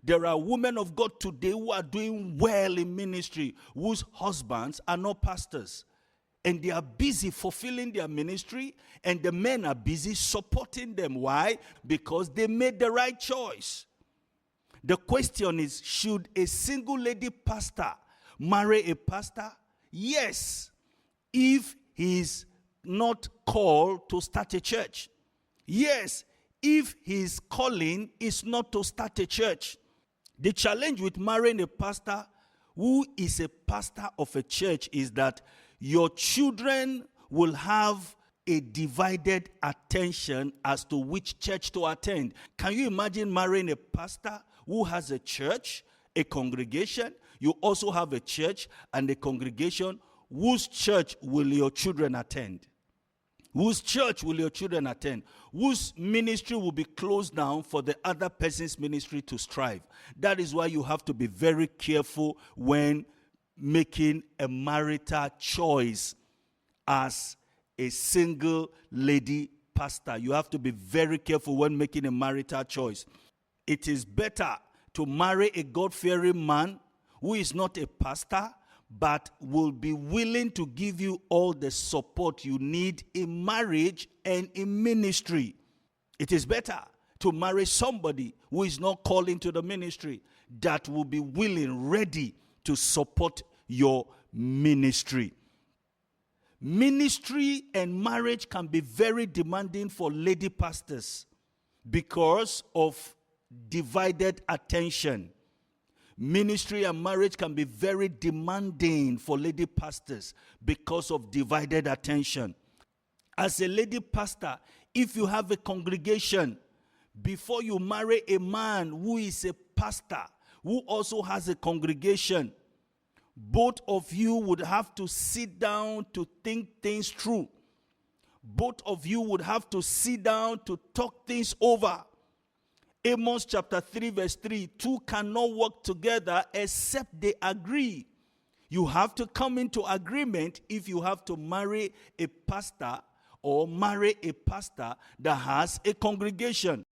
There are women of God today who are doing well in ministry, whose husbands are not pastors. And they are busy fulfilling their ministry, and the men are busy supporting them. Why? Because they made the right choice. The question is, should a single lady pastor marry a pastor? Yes, if he is not called to start a church. Yes, if his calling is not to start a church. The challenge with marrying a pastor who is a pastor of a church is that your children will have a divided attention as to which church to attend. Can you imagine marrying a pastor who has a church, a congregation? You also have a church and a congregation. Whose church will your children attend? Whose church will your children attend? Whose ministry will be closed down for the other person's ministry to strive? That is why you have to be very careful when making a marital choice as a single lady pastor. You have to be very careful when making a marital choice. It is better to marry a God-fearing man who is not a pastor, but will be willing to give you all the support you need in marriage and in ministry. It is better to marry somebody who is not called into the ministry, that will be willing, ready to support your ministry. Ministry and marriage can be very demanding for lady pastors because of divided attention. Ministry and marriage can be very demanding for lady pastors because of divided attention. As a lady pastor, if you have a congregation, before you marry a man who is a pastor, who also has a congregation, both of you would have to sit down to think things through. Both of you would have to sit down to talk things over. Amos chapter 3 verse 3, two cannot work together except they agree. You have to come into agreement if you have to marry a pastor or marry a pastor that has a congregation.